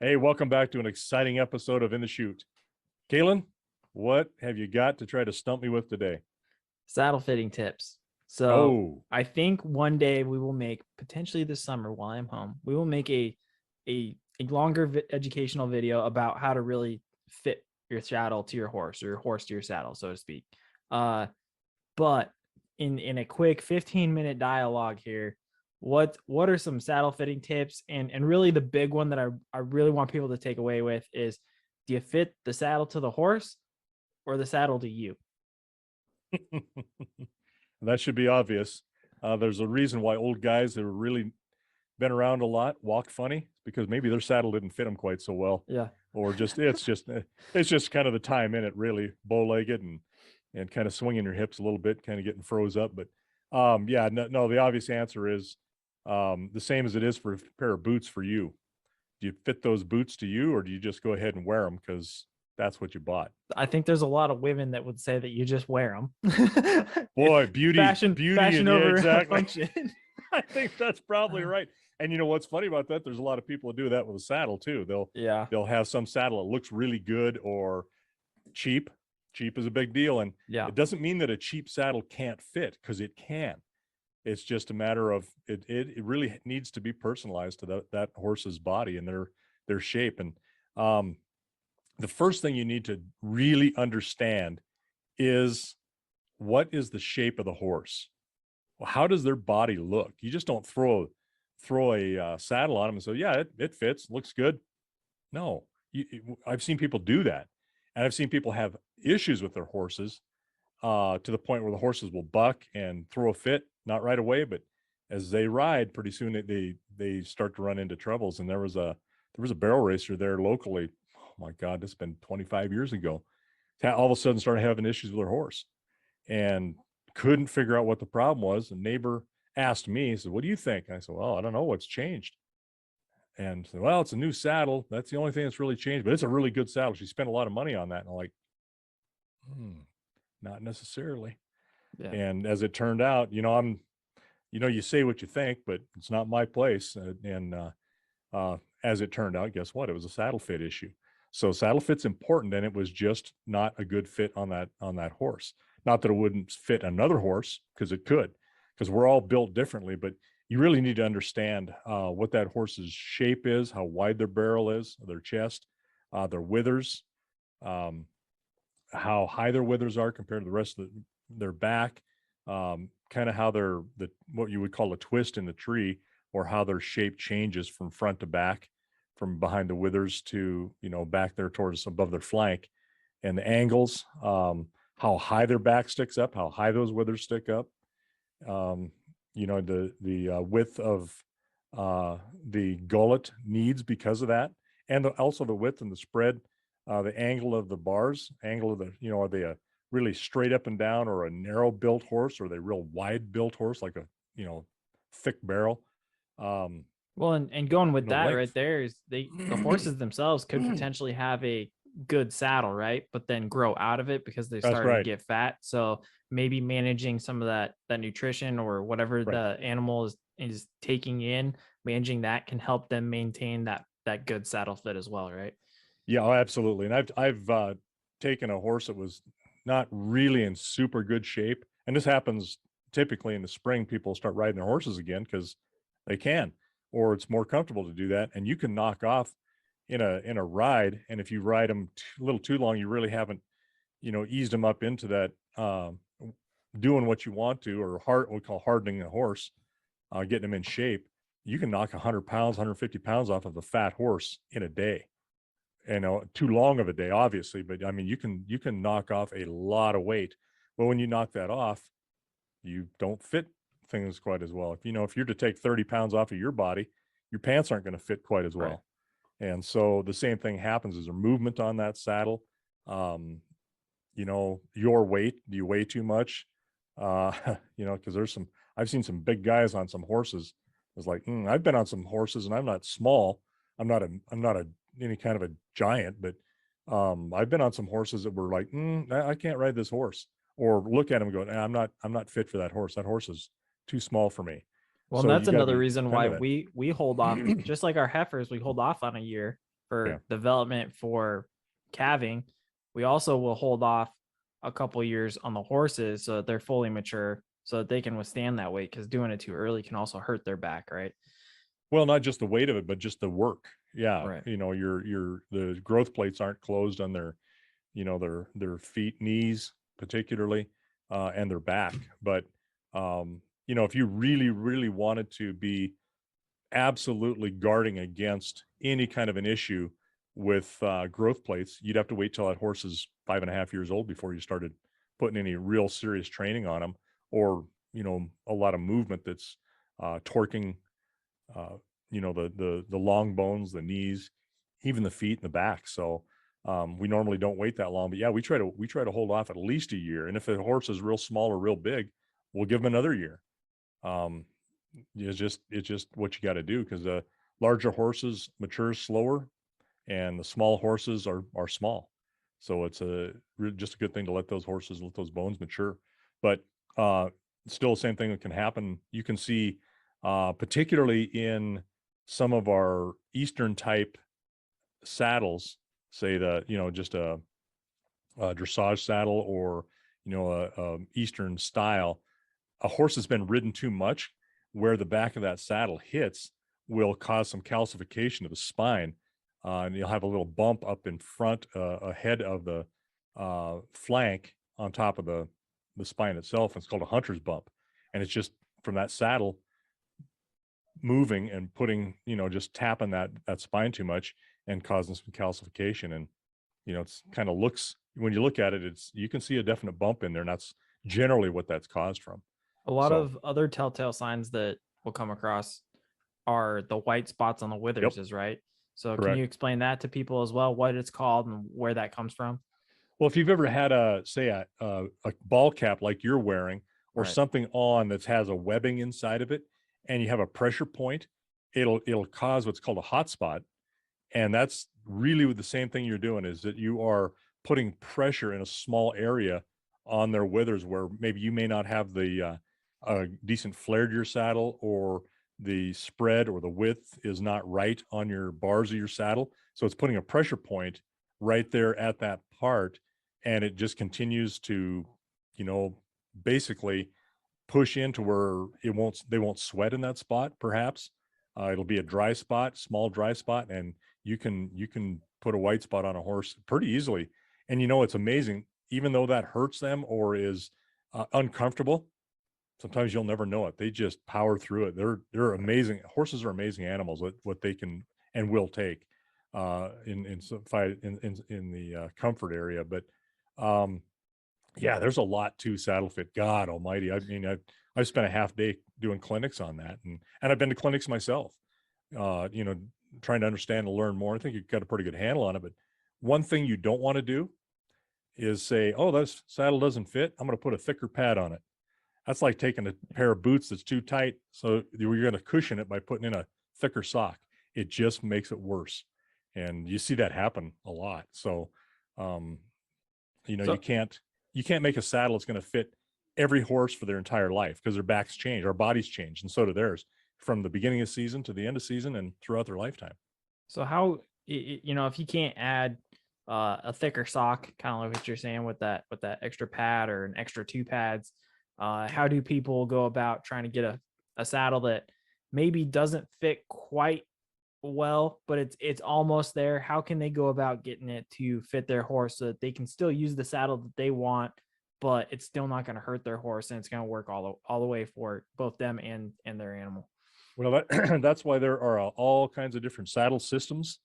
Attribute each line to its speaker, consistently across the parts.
Speaker 1: Hey, welcome back to an exciting episode of In the Chute. Kalen, what have you got to try to stump me with today?
Speaker 2: Saddle fitting tips. So
Speaker 1: Oh,
Speaker 2: I think one day we will make, potentially this summer while I'm home, we will make a longer educational video about how to really fit your saddle to your horse, or your horse to your saddle, so to speak. But in a quick 15-minute dialogue here, what are some saddle fitting tips? And really the big one that I really want people to take away with is, do you fit the saddle to the horse or the saddle to you?
Speaker 1: that should be obvious. There's a reason why old guys that have really been around a lot walk funny, because maybe their saddle didn't fit them quite so well,
Speaker 2: Yeah.
Speaker 1: or it's just kind of the time in it, really bow-legged and kind of swinging your hips a little bit, kind of getting froze up. But yeah, no, the obvious answer is the same as it is for a pair of boots for you. Do you fit those boots to you, or do you just go ahead and wear them because that's what you bought?
Speaker 2: I think there's a lot of women that would say that you just wear them. It's
Speaker 1: Boy, beauty,
Speaker 2: fashion
Speaker 1: and yeah,
Speaker 2: over
Speaker 1: exactly.
Speaker 2: function.
Speaker 1: I think that's probably right. And you know what's funny about that? There's a lot of people who do that with a saddle too.
Speaker 2: Yeah.
Speaker 1: They'll have some saddle that looks really good or cheap. Cheap is a big deal, and
Speaker 2: Yeah.
Speaker 1: it doesn't mean that a cheap saddle can't fit, because it can. It's just a matter of it really needs to be personalized to that horse's body and their shape. And um, the first thing you need to really understand is, what is the shape of the horse? Well, how does their body look? You just don't throw a saddle on them and say, yeah, it fits, looks good. No, I've seen people do that, and I've seen people have issues with their horses to the point where the horses will buck and throw a fit, not right away, but as they ride, pretty soon they start to run into troubles. And there was a barrel racer there locally. Oh my God, it's been 25 years ago. All of a sudden started having issues with her horse and couldn't figure out what the problem was. The neighbor asked me, he said, "What do you think?" And I said, "Well, I don't know what's changed." And said, "Well, it's a new saddle. That's the only thing that's really changed, but it's a really good saddle. She spent a lot of money on that." And I'm like, not necessarily.
Speaker 2: Yeah.
Speaker 1: And as it turned out, you say what you think, but it's not my place. As it turned out, guess what? It was a saddle fit issue. So saddle fit's important, and it was just not a good fit on that horse. Not that it wouldn't fit another horse, because it could, because we're all built differently. But you really need to understand what that horse's shape is, how wide their barrel is, their chest, their withers, um, how high their withers are compared to the rest of their back, kind of how what you would call a twist in the tree, or how their shape changes from front to back, from behind the withers to back there towards above their flank, and the angles, how high their back sticks up, how high those withers stick up, um, the width of the gullet needs because of that, and also the width and the spread, the angle of the bars, angle of are they a really straight up and down, or a narrow built horse, or are they real wide built horse, like a thick barrel? Um,
Speaker 2: Well, and going with that right
Speaker 1: Length.
Speaker 2: there is, the horses themselves could potentially have a good saddle, right? But then grow out of it because they
Speaker 1: That's
Speaker 2: started to
Speaker 1: right.
Speaker 2: get fat. So maybe managing some of that nutrition, or whatever
Speaker 1: Right.
Speaker 2: the animal is taking in, managing that can help them maintain that good saddle fit as well, right?
Speaker 1: Yeah, oh, absolutely. And I've taken a horse that was not really in super good shape, and this happens typically in the spring. People start riding their horses again because they can, or it's more comfortable to do that, and you can knock off in a ride. And if you ride them a little too long, you really haven't eased them up into that, doing what you want to, or what we call hardening a horse, getting them in shape. You can knock 100 pounds, 150 pounds off of a fat horse in a day. Too long of a day, obviously, but I mean, you can knock off a lot of weight. But when you knock that off, you don't fit things quite as well. If you're to take 30 pounds off of your body, your pants aren't going to fit quite as
Speaker 2: Right.
Speaker 1: well. And so the same thing happens. Is there movement on that saddle? Um, your weight, do you weigh too much? Uh, because I've seen some big guys on some horses. It's like, I've been on some horses, and I'm not small. I'm not any kind of a giant, but I've been on some horses that were like, I can't ride this horse, or look at them and go, I'm not fit for that horse. That horse is too small for me.
Speaker 2: Well, and
Speaker 1: So you
Speaker 2: that's
Speaker 1: got to
Speaker 2: another
Speaker 1: be
Speaker 2: reason
Speaker 1: kind
Speaker 2: why
Speaker 1: of that.
Speaker 2: we hold off, just like our heifers, we hold off on a year for
Speaker 1: Yeah.
Speaker 2: development for calving, we also will hold off a couple years on the horses so that they're fully mature so that they can withstand that weight, because doing it too early can also hurt their back, right?
Speaker 1: Well, not just the weight of it, but just the work. Yeah.
Speaker 2: Right.
Speaker 1: The growth plates aren't closed on their, their feet, knees, particularly, and their back. But, if you really, really wanted to be absolutely guarding against any kind of an issue with growth plates, you'd have to wait till that horse is 5.5 years old before you started putting any real serious training on them, or a lot of movement that's torquing, uh, the long bones, the knees, even the feet and the back. So we normally don't wait that long, but yeah, we try to hold off at least a year. And if the horse is real small or real big, we'll give him another year. Um, it's just what you got to do, because the larger horses mature slower, and the small horses are small. So it's just a good thing to let those horses, let those bones mature. But uh, still, the same thing that can happen. You can see, particularly in some of our Eastern type saddles, say just a dressage saddle, or a Eastern style, a horse has been ridden too much, where the back of that saddle hits will cause some calcification of the spine, and you'll have a little bump up in front, ahead of the flank on top of the spine itself. It's called a hunter's bump, and it's just from that saddle moving and putting, just tapping that spine too much and causing some calcification. And it's kind of looks, when you look at it, you can see a definite bump in there, and that's generally what that's caused from.
Speaker 2: A lot
Speaker 1: So,
Speaker 2: of other telltale signs that we'll come across are the white spots on the
Speaker 1: yep,
Speaker 2: withers, is right. So can you
Speaker 1: correct.
Speaker 2: explain that to people as well, what it's called and where that comes from?
Speaker 1: Well, if you've ever had a ball cap like you're wearing, or
Speaker 2: Right.
Speaker 1: something on that has a webbing inside of it, and you have a pressure point, it'll cause what's called a hot spot. And that's really the same thing you're doing, is that you are putting pressure in a small area on their withers, where maybe you may not have the decent flare to your saddle, or the spread or the width is not right on your bars of your saddle. So it's putting a pressure point right there at that part, and it just continues to, you know, basically push into where they won't sweat in that spot, perhaps. It'll be a dry spot, small dry spot, and you can put a white spot on a horse pretty easily. And it's amazing, even though that hurts them or is uncomfortable, sometimes you'll never know it. They just power through it. They're amazing. Horses are amazing animals. What they can and will take in some fight in the comfort area. But um, yeah, there's a lot to saddle fit. God Almighty! I mean, I've spent a half day doing clinics on that, and I've been to clinics myself. Uh, you know, Trying to understand and learn more. I think you've got a pretty good handle on it. But one thing you don't want to do is say, "Oh, this saddle doesn't fit. I'm going to put a thicker pad on it." That's like taking a pair of boots that's too tight, so you're going to cushion it by putting in a thicker sock. It just makes it worse, and you see that happen a lot. So, um, you
Speaker 2: So
Speaker 1: can't make a saddle that's going to fit every horse for their entire life, because their backs change, our bodies change, and so do theirs, from the beginning of season to the end of season and throughout their lifetime.
Speaker 2: So how if you can't add a thicker sock, kind of like what you're saying with that extra pad or an extra two pads, how do people go about trying to get a saddle that maybe doesn't fit quite well, but it's almost there? How can they go about getting it to fit their horse so that they can still use the saddle that they want, but it's still not going to hurt their horse and it's going to work all the way for both them and their animal?
Speaker 1: Well, that's why there are all kinds of different saddle systems,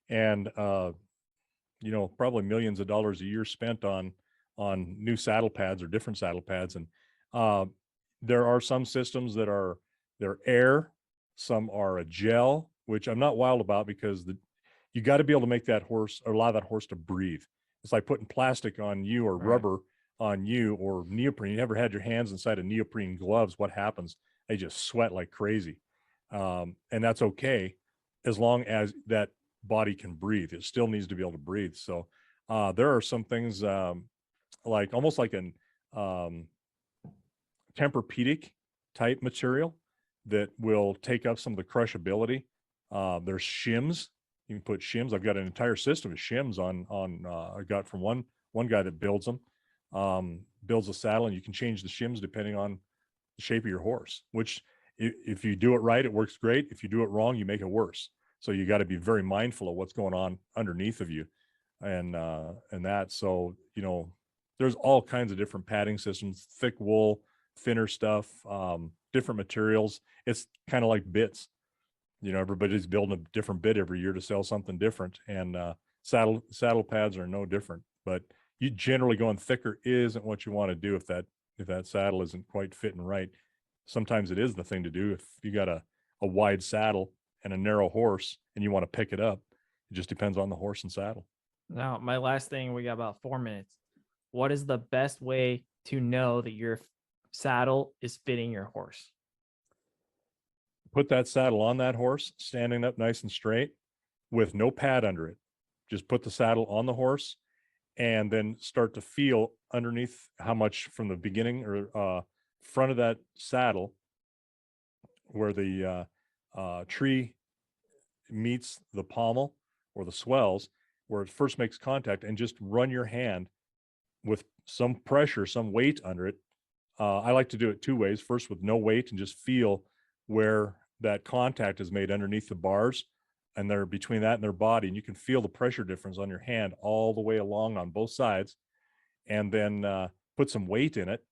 Speaker 1: and probably millions of dollars a year spent on new saddle pads or different saddle pads. And uh, there are some systems that they're air, some are a gel, which I'm not wild about, because you got to be able to make that horse, or allow that horse to breathe. It's like putting plastic on you, or
Speaker 2: Right.
Speaker 1: rubber on you, or neoprene. You ever had your hands inside of neoprene gloves? What happens? They just sweat like crazy. And that's okay, as long as that body can breathe. It still needs to be able to breathe. So there are some things, like almost like an um, Tempur-Pedic type material, that will take up some of the crushability. There's shims You can put shims. I've got an entire system of shims on I got from one guy that builds them, builds a saddle, and you can change the shims depending on the shape of your horse, which if you do it right, it works great. If you do it wrong, you make it worse. So you got to be very mindful of what's going on underneath of you and that. So, there's all kinds of different padding systems, thick wool, thinner stuff, different materials. It's kind of like bits. Everybody's building a different bit every year to sell something different, and saddle pads are no different. But you generally going thicker isn't what you want to do if that saddle isn't quite fitting right. Sometimes it is the thing to do if you got a wide saddle and a narrow horse and you want to pick it up. It just depends on the horse and saddle.
Speaker 2: Now, my last thing, we got about 4 minutes. What is the best way to know that your saddle is fitting your horse?
Speaker 1: Put that saddle on that horse, standing up nice and straight with no pad under it. Just put the saddle on the horse and then start to feel underneath how much from the beginning or front of that saddle where the tree meets the pommel or the swells, where it first makes contact, and just run your hand with some pressure, some weight under it. I like to do it two ways. First with no weight and just feel where that contact is made underneath the bars, and they're between that and their body, and you can feel the pressure difference on your hand all the way along on both sides. And then put some weight in it,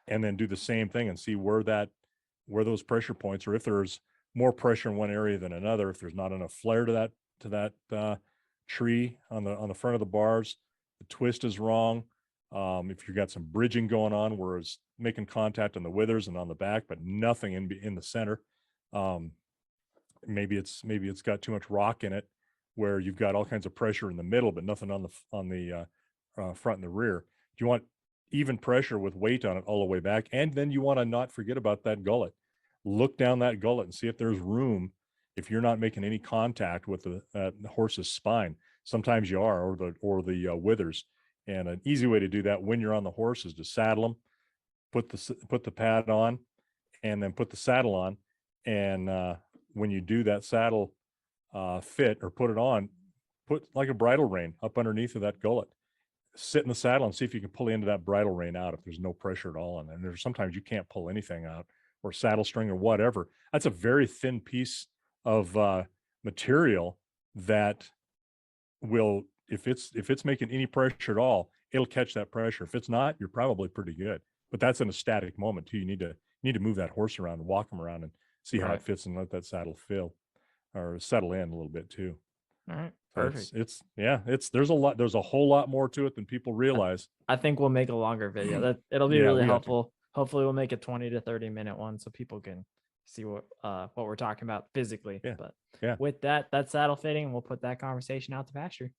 Speaker 1: and then do the same thing and see where those pressure points, or if there's more pressure in one area than another, if there's not enough flare to that tree on the front of the bars, the twist is wrong. If you've got some bridging going on where it's making contact on the withers and on the back, but nothing in the center. Maybe it's got too much rock in it where you've got all kinds of pressure in the middle, but nothing on the front and the rear. You want even pressure with weight on it all the way back. And then you want to not forget about that gullet. Look down that gullet and see if there's room, if you're not making any contact with the horse's spine. Sometimes you are, or the withers. And an easy way to do that when you're on the horse is to saddle them, put the pad on, and then put the saddle on. And when you do that saddle fit or put it on, put like a bridle rein up underneath of that gullet. Sit in the saddle and see if you can pull into that bridle rein out if there's no pressure at all on it. And there's sometimes you can't pull anything out, or saddle string or whatever. That's a very thin piece of material that will, if it's making any pressure at all, it'll catch that pressure. If it's not, you're probably pretty good. But that's in a static moment too. You need to move that horse around and walk him around and see how it fits, and let that saddle fill or settle in a little bit too.
Speaker 2: All right.
Speaker 1: So
Speaker 2: Perfect.
Speaker 1: there's a whole lot more to it than people realize.
Speaker 2: I think we'll make a longer video. That it'll be
Speaker 1: Yeah,
Speaker 2: really
Speaker 1: we have to.
Speaker 2: helpful. Hopefully we'll make a 20 to 30-minute one so people can see what we're talking about physically.
Speaker 1: Yeah.
Speaker 2: But
Speaker 1: Yeah.
Speaker 2: with that saddle fitting, we'll put that conversation out to pasture.